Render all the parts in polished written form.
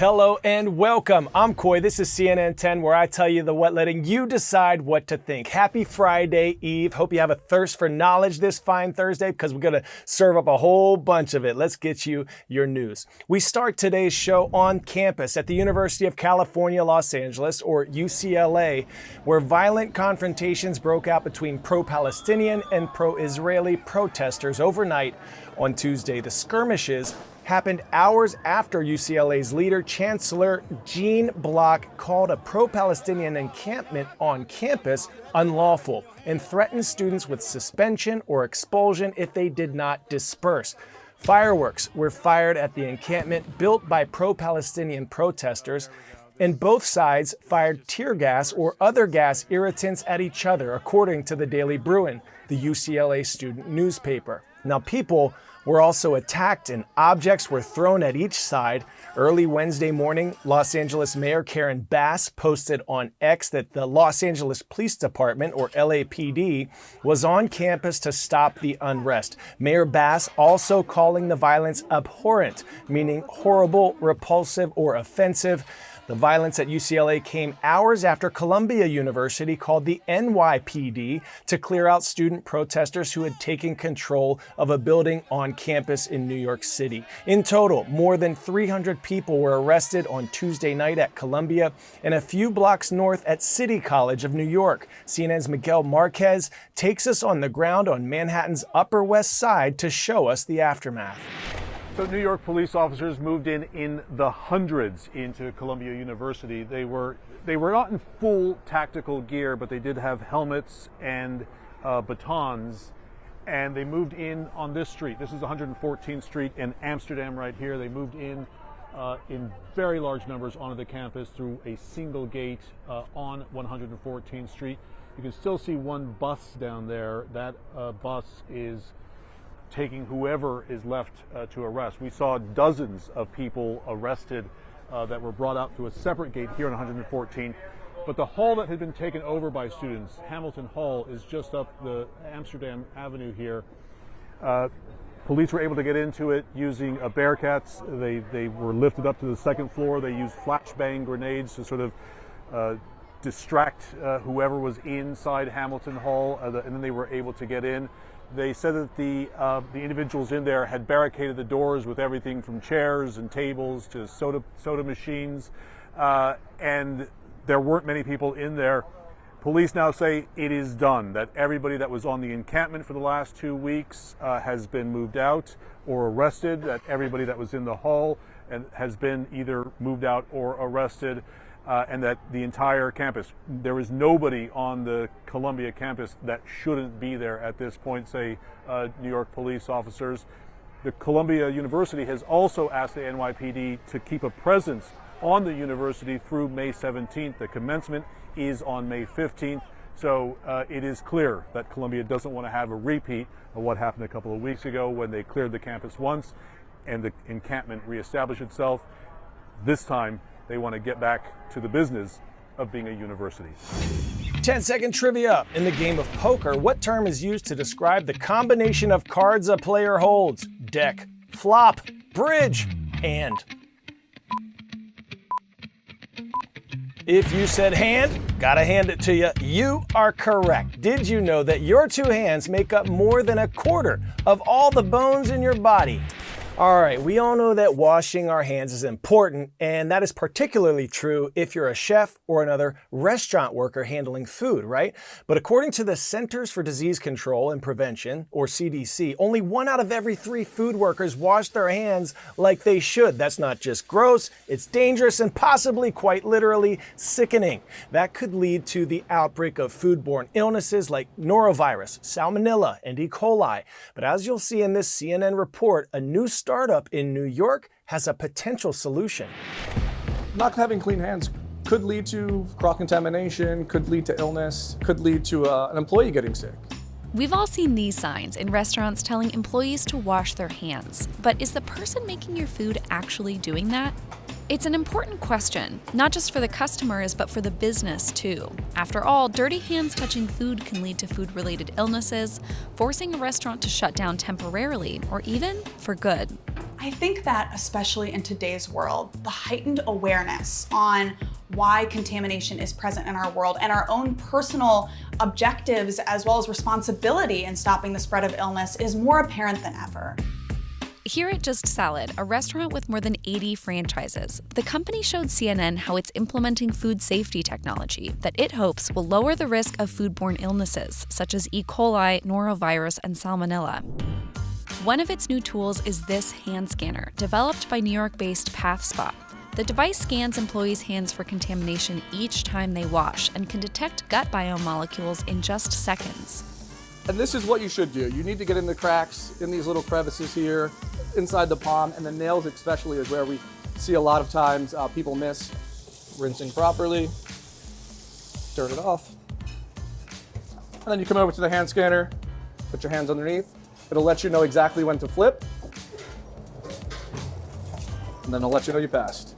Hello and welcome. I'm Coy. This is CNN 10, where I tell you the what, letting you decide what to think. Happy Friday Eve. Hope you have a thirst for knowledge this fine Thursday, because we're going to serve up a whole bunch of it. Let's get you your news. We start today's show on campus at the University of California, Los Angeles, or UCLA, where violent confrontations broke out between pro-Palestinian and pro-Israeli protesters overnight on Tuesday. The skirmishes happened hours after UCLA's leader, Chancellor Jean Block, called a pro-Palestinian encampment on campus unlawful and threatened students with suspension or expulsion if they did not disperse. Fireworks were fired at the encampment built by pro-Palestinian protesters, and both sides fired tear gas or other gas irritants at each other, according to the Daily Bruin, the UCLA student newspaper. Now, people were also attacked and objects were thrown at each side. Early Wednesday morning, Los Angeles Mayor Karen Bass posted on X that the Los Angeles Police Department, or LAPD, was on campus to stop the unrest. Mayor Bass also calling the violence abhorrent, meaning horrible, repulsive, or offensive. The violence at UCLA came hours after Columbia University called the NYPD to clear out student protesters who had taken control of a building on campus in New York City. In total, more than 300 people were arrested on Tuesday night at Columbia and a few blocks north at City College of New York. CNN's Miguel Marquez takes us on the ground on Manhattan's Upper West Side to show us the aftermath. So New York police officers moved in the hundreds into Columbia University. They were not in full tactical gear, but they did have helmets and batons, and they moved in on this street. This is 114th Street in Amsterdam right here. They moved in very large numbers onto the campus through a single gate on 114th Street. You can still see one bus down there. That bus is taking whoever is left to arrest. We saw dozens of people arrested that were brought out through a separate gate here on 114th. But the hall that had been taken over by students, Hamilton Hall, is just up the Amsterdam Avenue here. Police were able to get into it using Bearcats. They were lifted up to the second floor. They used flashbang grenades to sort of distract whoever was inside Hamilton Hall, and then they were able to get in. They said that the individuals in there had barricaded the doors with everything from chairs and tables to soda machines, and there weren't many people in there. Police now say it is done, that everybody that was on the encampment for the last 2 weeks has been moved out or arrested, that everybody that was in the hall and has been either moved out or arrested. And that the entire campus, there is nobody on the Columbia campus that shouldn't be there at this point, say New York police officers. The Columbia University has also asked the NYPD to keep a presence on the university through May 17th. The commencement is on May 15th. So it is clear that Columbia doesn't want to have a repeat of what happened a couple of weeks ago when they cleared the campus once and the encampment reestablished itself. This time, they want to get back to the business of being a university. 10-second trivia. In the game of poker, what term is used to describe the combination of cards a player holds? Deck, flop, bridge, hand. If you said hand, gotta hand it to you. You are correct. Did you know that your two hands make up more than a quarter of all the bones in your body? All right, we all know that washing our hands is important, and that is particularly true if you're a chef or another restaurant worker handling food, right? But according to the Centers for Disease Control and Prevention, or CDC, only 1 out of every 3 food workers wash their hands like they should. That's not just gross, it's dangerous and possibly, quite literally, sickening. That could lead to the outbreak of foodborne illnesses like norovirus, salmonella, and E. coli. But as you'll see in this CNN report, a new startup in New York has a potential solution. Not having clean hands could lead to cross-contamination, could lead to illness, could lead to an employee getting sick. We've all seen these signs in restaurants telling employees to wash their hands. But is the person making your food actually doing that? It's an important question, not just for the customers, but for the business too. After all, dirty hands touching food can lead to food-related illnesses, forcing a restaurant to shut down temporarily or even for good. I think that especially in today's world, the heightened awareness on why contamination is present in our world and our own personal objectives as well as responsibility in stopping the spread of illness is more apparent than ever. Here at Just Salad, a restaurant with more than 80 franchises, the company showed CNN how it's implementing food safety technology that it hopes will lower the risk of foodborne illnesses such as E. coli, norovirus, and salmonella. One of its new tools is this hand scanner, developed by New York-based PathSpot. The device scans employees' hands for contamination each time they wash and can detect gut biome molecules in just seconds. And this is what you should do. You need to get in the cracks, in these little crevices here, inside the palm, and the nails especially is where we see a lot of times people miss. Rinsing properly, dirt it off. And then you come over to the hand scanner, put your hands underneath. It'll let you know exactly when to flip, and then it'll let you know you passed.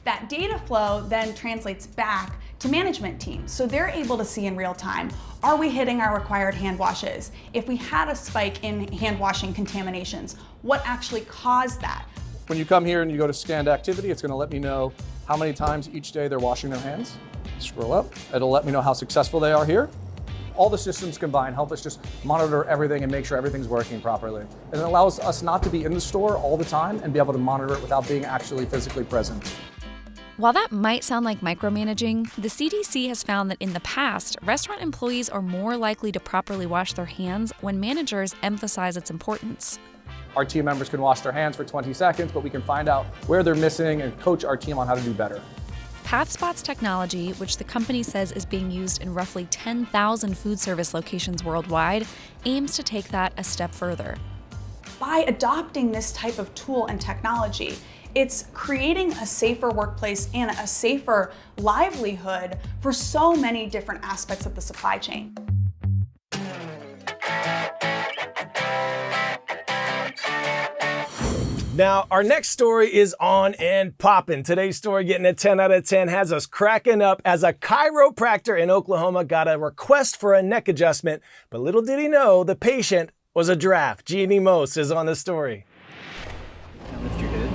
That data flow then translates back to management teams, so they're able to see in real time, are we hitting our required hand washes? If we had a spike in hand washing contaminations, what actually caused that? When you come here and you go to scanned activity, it's going to let me know how many times each day they're washing their hands. Scroll up, it'll let me know how successful they are here. All the systems combined help us just monitor everything and make sure everything's working properly. And it allows us not to be in the store all the time and be able to monitor it without being actually physically present. While that might sound like micromanaging, the CDC has found that in the past, restaurant employees are more likely to properly wash their hands when managers emphasize its importance. Our team members can wash their hands for 20 seconds, but we can find out where they're missing and coach our team on how to do better. PathSpot's technology, which the company says is being used in roughly 10,000 food service locations worldwide, aims to take that a step further. By adopting this type of tool and technology, it's creating a safer workplace and a safer livelihood for so many different aspects of the supply chain. Now, our next story is on and poppin'. Today's story, getting a 10 out of 10, has us cracking up as a chiropractor in Oklahoma got a request for a neck adjustment, but little did he know the patient was a giraffe. Jeannie Mose is on the story. Now lift your head.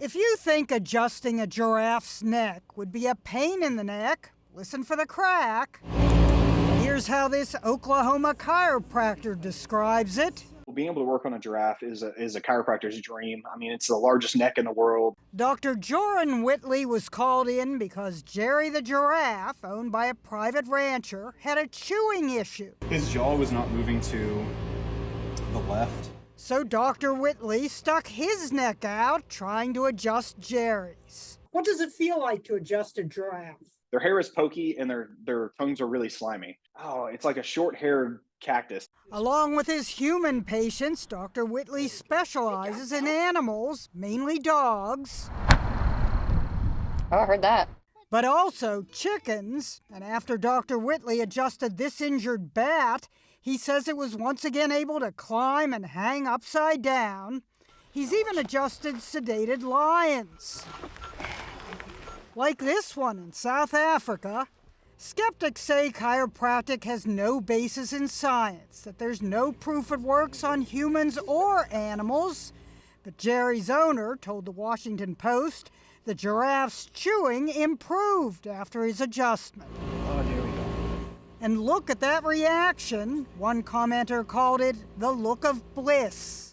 If you think adjusting a giraffe's neck would be a pain in the neck, listen for the crack. Here's how this Oklahoma chiropractor describes it. Being able to work on a giraffe is a chiropractor's dream. I mean, it's the largest neck in the world. Dr. Joran Whitley was called in because Jerry the giraffe, owned by a private rancher, had a chewing issue. His jaw was not moving to the left. So Dr. Whitley stuck his neck out trying to adjust Jerry's. What does it feel like to adjust a giraffe? Their hair is pokey and their tongues are really slimy. Oh, it's like a short-haired cactus. Along with his human patients, Dr. Whitley specializes in animals, mainly dogs. Oh, I heard that. But also chickens. And after Dr. Whitley adjusted this injured bat, he says it was once again able to climb and hang upside down. He's even adjusted sedated lions. Like this one in South Africa. Skeptics say chiropractic has no basis in science, that there's no proof it works on humans or animals. But Jerry's owner told the Washington Post the giraffe's chewing improved after his adjustment. Oh, there we go. And look at that reaction. One commenter called it the look of bliss.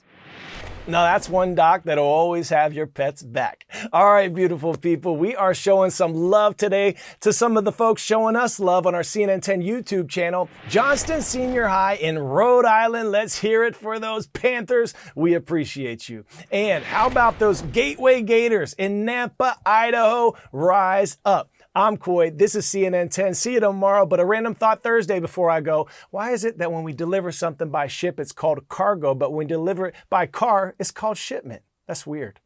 Now that's one doc that'll always have your pet's back. All right, beautiful people, we are showing some love today to some of the folks showing us love on our CNN 10 YouTube channel. Johnston Senior High in Rhode Island, let's hear it for those Panthers. We appreciate you. And how about those Gateway Gators in Nampa, Idaho? Rise up. I'm Coy, this is CNN 10. See you tomorrow, but a random thought Thursday before I go. Why is it that when we deliver something by ship, it's called cargo, but when we deliver it by car, it's called shipment? That's weird.